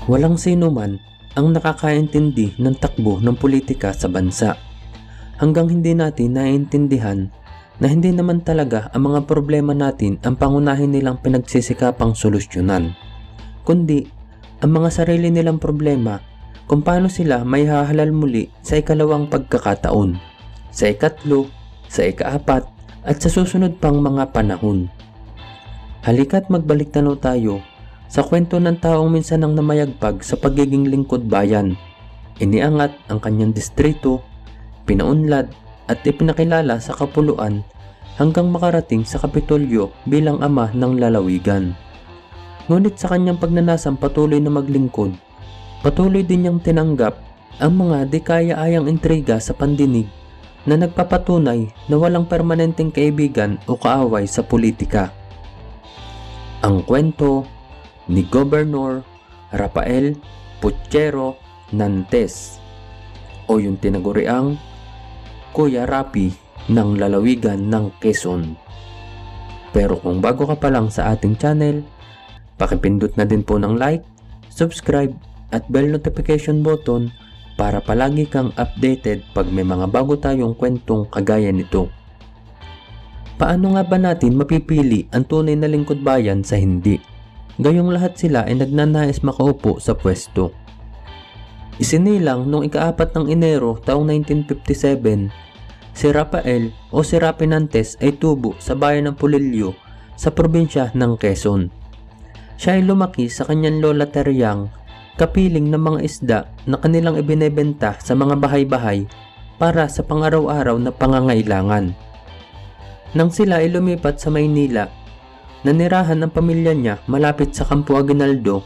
Walang sino man ang nakakaintindi ng takbo ng politika sa bansa hanggang hindi natin naiintindihan na hindi naman talaga ang mga problema natin ang pangunahin nilang pinagsisikapang solusyonan, kundi ang mga sarili nilang problema kung paano sila may hahalal muli sa ikalawang pagkakataon, sa ikatlo, sa ikaapat at sa susunod pang mga panahon. Halika't magbalik tanaw tayo sa kwento ng taong minsan ang namayagpag sa pagiging lingkod bayan. Iniangat ang kanyang distrito, pinaunlad at ipinakilala sa kapuluan hanggang makarating sa Kapitolyo bilang ama ng lalawigan. Ngunit sa kanyang pagnanasang patuloy na maglingkod, patuloy din niyang tinanggap ang mga di kaya-ayang intriga sa pandinig na nagpapatunay na walang permanenteng kaibigan o kaaway sa politika. Ang kwento ni Gobernador Rafael Puchero Nantes o yung tinaguriang Kuya Rapi ng lalawigan ng Quezon. Pero kung bago ka pa lang sa ating channel, pakipindot na din po ng like, subscribe at bell notification button para palagi kang updated pag may mga bago tayong kwentong kagaya nito. Paano nga ba natin mapipili ang tunay na lingkod bayan sa hindi? Gayong lahat sila ay nagnanais makaupo sa pwesto. Isinilang noong ika-4 ng Enero taong 1957, si Rafael o si Rapi Nantes ay tubo sa bayan ng Pulilio sa probinsya ng Quezon. Siya ay lumaki sa kanyang lola Teryang, kapiling ng mga isda na kanilang ibinebenta sa mga bahay-bahay para sa pang-araw-araw na pangangailangan. Nang sila ay lumipat sa Maynila, nanirahan ang pamilya niya malapit sa Campo Aguinaldo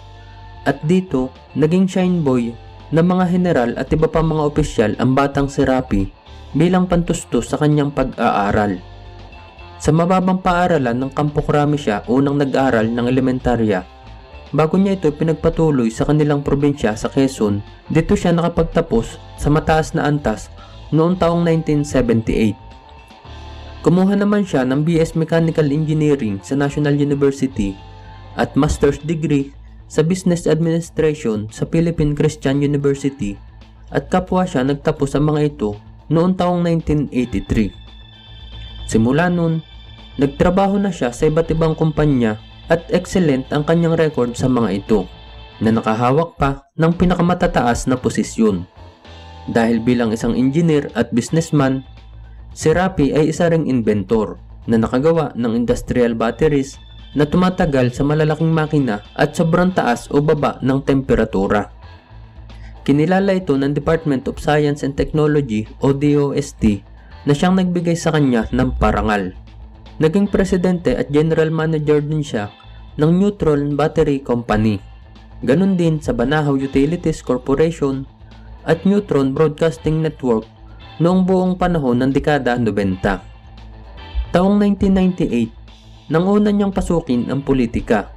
at dito naging shine boy ng mga general at iba pa mga opisyal ang batang si Rapi bilang pantustos sa kanyang pag-aaral. Sa mababang paaralan ng Campo Crame siya unang nag-aral ng elementarya. Bago niya ito pinagpatuloy sa kanilang probinsya sa Quezon, dito siya nakapagtapos sa mataas na antas noong taong 1978. Kumuha naman siya ng BS Mechanical Engineering sa National University at Master's Degree sa Business Administration sa Philippine Christian University at kapwa siya nagtapos sa mga ito noong taong 1983. Simula nun, nagtrabaho na siya sa iba't ibang kumpanya at excellent ang kanyang record sa mga ito na nakahawak pa ng pinakamatataas na posisyon. Dahil bilang isang engineer at businessman, si Rapi ay isa ring inventor na nakagawa ng industrial batteries na tumatagal sa malalaking makina at sobrang taas o baba ng temperatura. Kinilala ito ng Department of Science and Technology o DOST na siyang nagbigay sa kanya ng parangal. Naging presidente at general manager din siya ng Neutron Battery Company. Ganon din sa Banahaw Utilities Corporation at Neutron Broadcasting Network noong buong panahon ng dekada 90. Taong 1998, nang una niyang pasukin ang politika,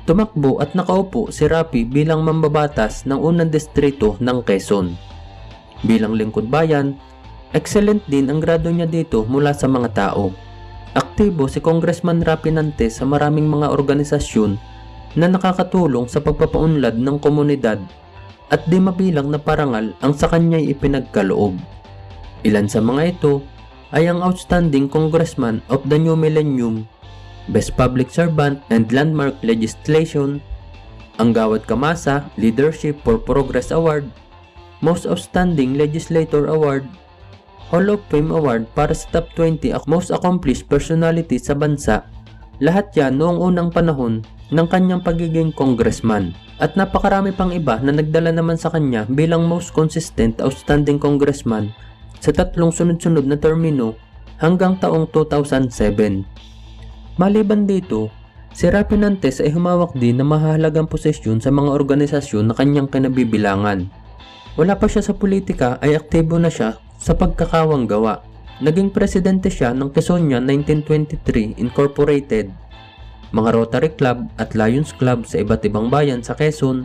tumakbo at nakaupo si Rapi bilang mambabatas ng unang distrito ng Quezon. Bilang lingkod bayan, excellent din ang grado niya dito mula sa mga tao. Aktibo si Congressman Rapi Nantes sa maraming mga organisasyon na nakakatulong sa pagpapaunlad ng komunidad at di mabilang na parangal ang sa kanya'y ipinagkaloob. Ilan sa mga ito ay ang Outstanding Congressman of the New Millennium, Best Public Servant and Landmark Legislation, ang Gawad Kamasa Leadership for Progress Award, Most Outstanding Legislator Award, Hall of Fame Award para sa Top 20 Most Accomplished Personality sa bansa. Lahat yan noong unang panahon ng kanyang pagiging congressman at napakarami pang iba na nagdala naman sa kanya bilang Most Consistent Outstanding Congressman sa 3 sunod-sunod na termino hanggang taong 2007. Maliban dito, si Rapi Nantes ay humawak din ng mahalagang posisyon sa mga organisasyon na kanyang kinabibilangan. Wala pa siya sa politika ay aktibo na siya sa pagkakawang gawa. Naging presidente siya ng Quezonian 1923 Incorporated, mga Rotary Club at Lions Club sa iba't ibang bayan sa Quezon.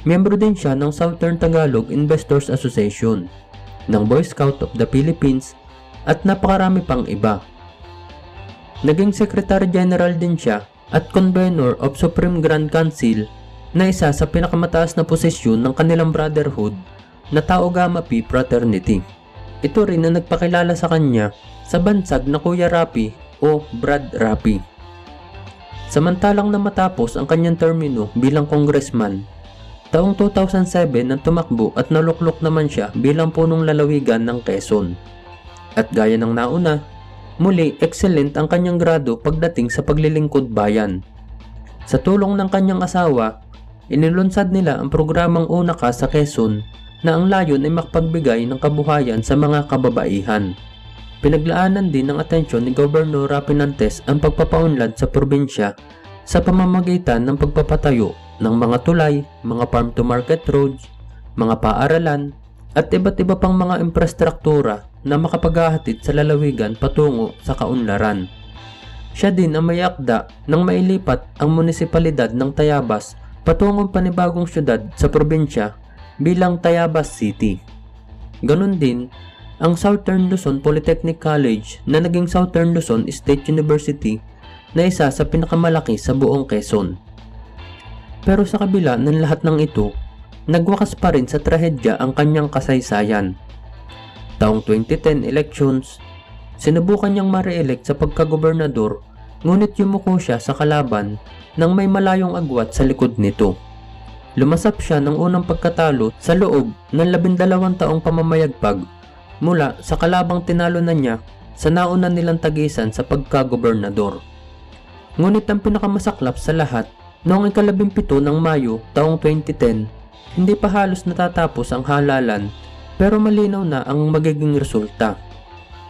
Miyembro din siya ng Southern Tagalog Investors Association, ng Boy Scout of the Philippines at napakarami pang iba. Naging Secretary General din siya at Convener of Supreme Grand Council na isa sa pinakamataas na posisyon ng kanilang brotherhood na Tau Gamma Pi Fraternity. Ito rin ang nagpakilala sa kanya sa bansag na Kuya Rapi o Brad Rapi. Samantalang na matapos ang kanyang termino bilang congressman, taong 2007 nang tumakbo at naluklok naman siya bilang punong lalawigan ng Quezon. At gaya ng nauna, muli excellent ang kanyang grado pagdating sa paglilingkod bayan. Sa tulong ng kanyang asawa, inilunsad nila ang programang Una Ka sa Quezon na ang layon ay makapagbigay ng kabuhayan sa mga kababaihan. Pinaglaanan din ng atensyon ni Gobernador Rapi Nantes ang pagpapaunlad sa probinsya sa pamamagitan ng pagpapatayo ng mga tulay, mga farm-to-market roads, mga paaralan, at iba't iba pang mga infrastruktura na makapaghahatid sa lalawigan patungo sa kaunlaran. Siya din ang may akda nang mailipat ang munisipalidad ng Tayabas patungong panibagong syudad sa probinsya bilang Tayabas City. Ganon din ang Southern Luzon Polytechnic College na naging Southern Luzon State University na isa sa pinakamalaki sa buong Quezon. Pero sa kabila ng lahat ng ito, nagwakas pa rin sa trahedya ang kanyang kasaysayan. Taong 2010 elections, sinubukan niyang ma-re-elect sa pagkagobernador, ngunit yumuko siya sa kalaban nang may malayong agwat sa likod nito. Lumasap siya ng unang pagkatalo sa loob ng 12 taong pamamayagpag mula sa kalabang tinalo na niya sa nauna nilang tagisan sa pagkagobernador. Ngunit ang pinakamasaklap sa lahat, noong ika-17 ng Mayo taong 2010, hindi pa halos natatapos ang halalan pero malinaw na ang magiging resulta.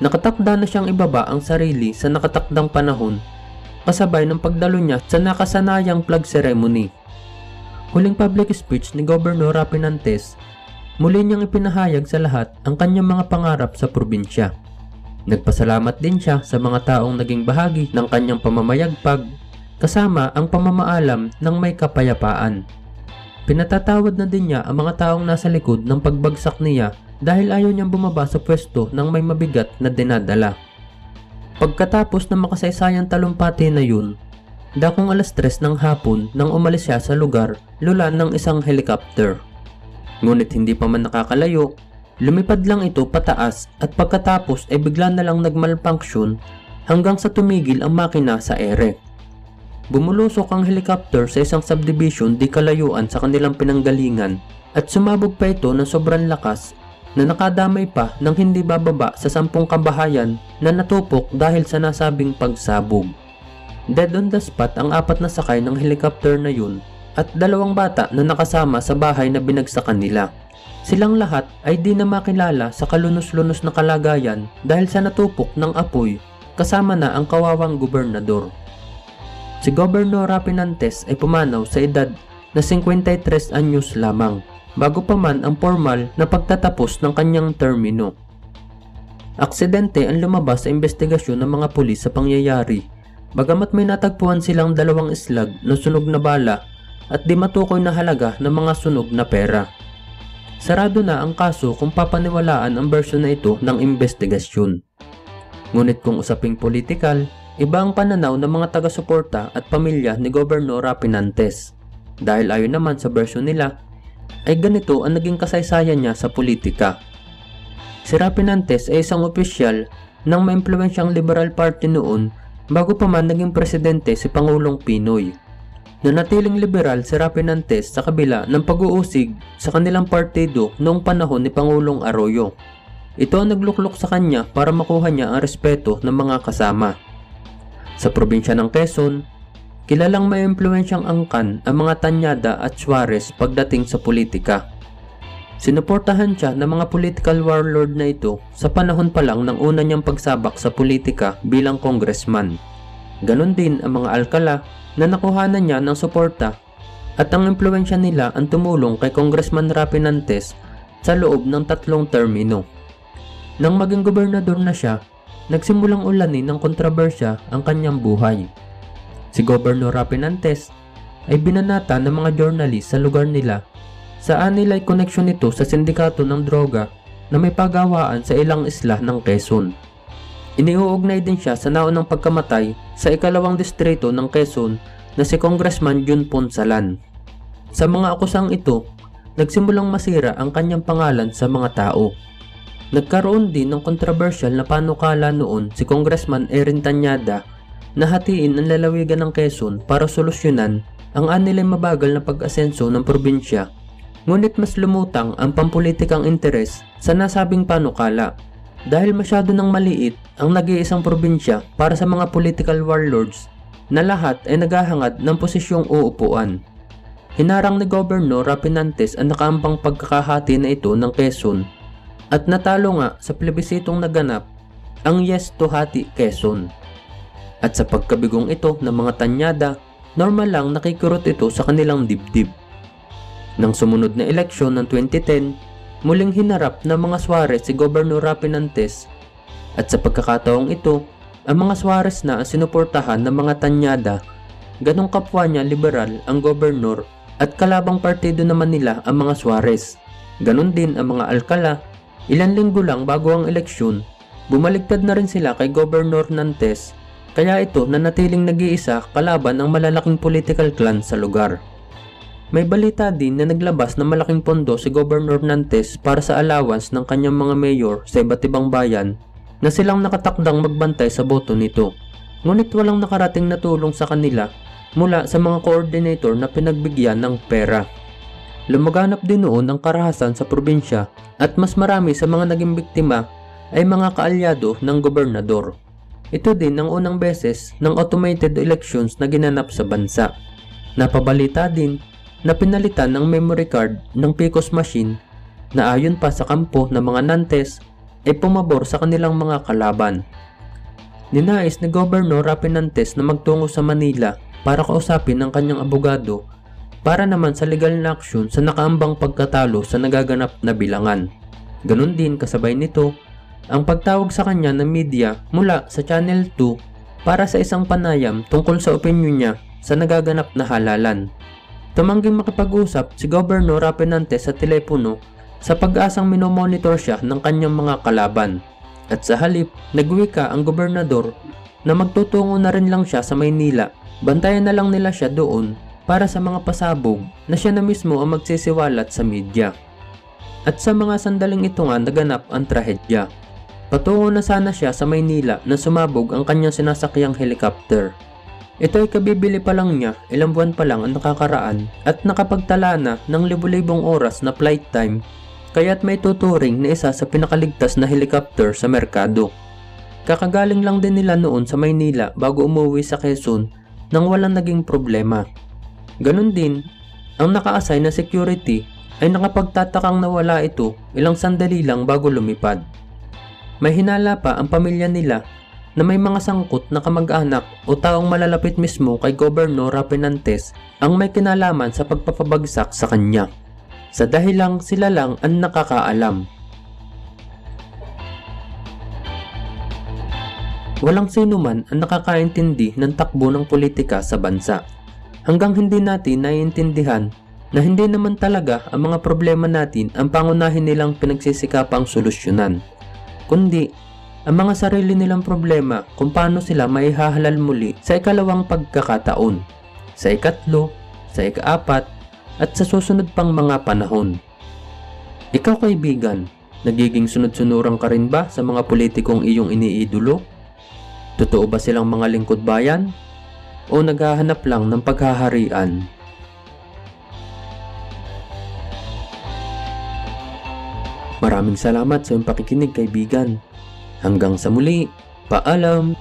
Nakatakda na siyang ibaba ang sarili sa nakatakdang panahon kasabay ng pagdalo niya sa nakasanayang flag ceremony. Huling public speech ni Gobernador Rapi Nantes, muli niyang ipinahayag sa lahat ang kanyang mga pangarap sa probinsya. Nagpasalamat din siya sa mga taong naging bahagi ng kanyang pamamayagpag kasama ang pamamaalam ng may kapayapaan. Pinatatawad na din niya ang mga taong nasa likod ng pagbagsak niya dahil ayaw niyang bumaba sa pwesto ng may mabigat na dinadala. Pagkatapos ng makasaysayang talumpati na yun, dakong 3:00 ng hapon nang umalis siya sa lugar lula ng isang helicopter. Ngunit hindi pa man nakakalayo, lumipad lang ito pataas at pagkatapos ay bigla na lang nagmalfunction hanggang sa tumigil ang makina sa ere. Bumulusok ang helicopter sa isang subdivision di kalayuan sa kanilang pinanggalingan at sumabog pa ito ng sobrang lakas na nakadamay pa ng hindi bababa sa 10 kabahayan na natupok dahil sa nasabing pagsabog. Dead on the spot ang 4 na sakay ng helicopter na yun at 2 bata na nakasama sa bahay na binagsakan nila. Silang lahat ay di na makilala sa kalunos-lunos na kalagayan dahil sa natupok ng apoy kasama na ang kawawang gobernador. Si Gobernador Rapi Nantes ay pumanaw sa edad na 53 anyos lamang bago pa man ang formal na pagtatapos ng kanyang termino. Aksidente ang lumabas sa investigasyon ng mga pulis sa pangyayari, bagamat may natagpuan silang 2 islag na sunog na bala at di matukoy na halaga ng mga sunog na pera. Sarado na ang kaso kung papaniwalaan ang bersyon na ito ng investigasyon. Ngunit kung usaping politikal, iba ang pananaw ng mga taga-suporta at pamilya ni Gobernador Rapi Nantes. Dahil ayon naman sa bersyon nila, ay ganito ang naging kasaysayan niya sa politika. Si Rapi Nantes ay isang opisyal ng maimpluwensyang Liberal Party noon bago pa man naging presidente si Pangulong Pinoy. Nanatiling liberal si Rapi Nantes sa kabila ng pag-uusig sa kanilang partido noong panahon ni Pangulong Arroyo. Ito ang nagluklok sa kanya para makuha niya ang respeto ng mga kasama. Sa probinsya ng Quezon, kilalang may impluwensyang angkan ang mga Tanyada at Suarez pagdating sa politika. Sinuportahan siya ng mga political warlord na ito sa panahon pa lang ng una niyang pagsabak sa politika bilang congressman. Ganon din ang mga alkala na nakuhanan niya ng suporta at ang impluwensya nila ang tumulong kay Congressman Rapi Nantes sa loob ng 3 termino. Nang maging gobernador na siya, nagsimulang ulanin ng kontrobersya ang kanyang buhay. Si Gobernador Rapi Nantes ay binanata ng mga journalist sa lugar nila saan nila'y koneksyon nito sa sindikato ng droga na may pagawaan sa ilang isla ng Quezon. Iniuugnay din siya sa naunang pagkamatay sa 2nd distrito ng Quezon na si Congressman Jun Ponsalan. Sa mga akusang ito, nagsimulang masira ang kanyang pangalan sa mga tao. Nagkaroon din ng controversial na panukala noon si Congressman Erin Tanyada na hatiin ang lalawigan ng Quezon para solusyonan ang anilay mabagal na pag-asenso ng probinsya, ngunit mas lumutang ang pampulitikang interes sa nasabing panukala dahil masyado nang maliit ang nag-iisang probinsya para sa mga political warlords na lahat ay naghahangad ng posisyong uupuan. Hinarang ni Governor Rafi Nantes ang nakaambang pagkakahati na ito ng Quezon at natalo nga sa plebisitong naganap ang Yes to Hati Quezon. At sa pagkabigong ito ng mga Tanyada, normal lang nakikurot ito sa kanilang dibdib. Nang sumunod na eleksyon ng 2010, muling hinarap ng mga Suarez si Governor Rafi Nantes at sa pagkakataong ito, ang mga Suarez na ang sinuportahan ng mga Tanyada, ganong kapwa niya liberal ang gobernur at kalabang partido naman nila ang mga Suarez. Ganon din ang mga Alcala. Ilan linggo lang bago ang eleksyon, bumaligtad na rin sila kay Governor Nantes, kaya ito nanatiling nag-iisa kalaban ang malalaking political clan sa lugar. May balita din na naglabas ng malaking pondo si Governor Nantes para sa allowance ng kanyang mga mayor sa iba't ibang bayan na silang nakatakdang magbantay sa boto nito. Ngunit walang nakarating na tulong sa kanila mula sa mga coordinator na pinagbigyan ng pera. Lumaganap din noon ang karahasan sa probinsya at mas marami sa mga naging biktima ay mga kaalyado ng gobernador. Ito din ang unang beses ng automated elections na ginanap sa bansa. Napabalita din na pinalitan ng memory card ng PCOS machine na ayon pa sa kampo ng mga Nantes ay pumabor sa kanilang mga kalaban. Ninais ni Governor Rafi Nantes na magtungo sa Manila para kausapin ang kanyang abogado para naman sa legal na aksyon sa nakaambang pagkatalo sa nagaganap na bilangan. Ganon din kasabay nito ang pagtawag sa kanya ng media mula sa Channel 2 para sa isang panayam tungkol sa opinyon niya sa nagaganap na halalan. Tumangging makipag-usap si Governor Rafi Nantes sa telepono sa pag-asang minomonitor siya ng kanyang mga kalaban. At sa halip, nagwika ang gobernador na magtutungo na rin lang siya sa Maynila. Bantayan na lang nila siya doon para sa mga pasabog na siya na mismo ang magsisiwalat sa media. At sa mga sandaling ito nga naganap ang trahedya. Patungo na sana siya sa Maynila na sumabog ang kanyang sinasakyang helicopter. Ito ay kabibili pa lang niya, ilang buwan pa lang ang nakakaraan at nakapagtala na ng libu-libong oras na flight time, kaya't may tuturing na isa sa pinakaligtas na helicopter sa merkado. Kakagaling lang din nila noon sa Maynila bago umuwi sa Quezon nang walang naging problema. Ganon din, ang naka-assign na security ay nakapagtatakang nawala ito ilang sandali lang bago lumipad. May hinala pa ang pamilya nila na may mga sangkot na kamag-anak o taong malalapit mismo kay Governor Rafi Nantes ang may kinalaman sa pagpapabagsak sa kanya. Sa dahilang sila lang ang nakakaalam. Walang sino man ang nakakaintindi ng takbo ng politika sa bansa. Hanggang hindi natin naiintindihan na hindi naman talaga ang mga problema natin ang pangunahin nilang pinagsisikapang solusyonan, kundi ang mga sarili nilang problema kung paano sila maihahalal muli sa ikalawang pagkakataon, sa ikatlo, sa ikaapat, at sa susunod pang mga panahon. Ikaw kaibigan, nagiging sunod-sunuran ka rin ba sa mga politikong iyong iniidolo? Totoo ba silang mga lingkod bayan? O naghahanap lang ng paghaharian? Maraming salamat sa iyong pakikinig kaibigan. Hanggang sa muli, paalam!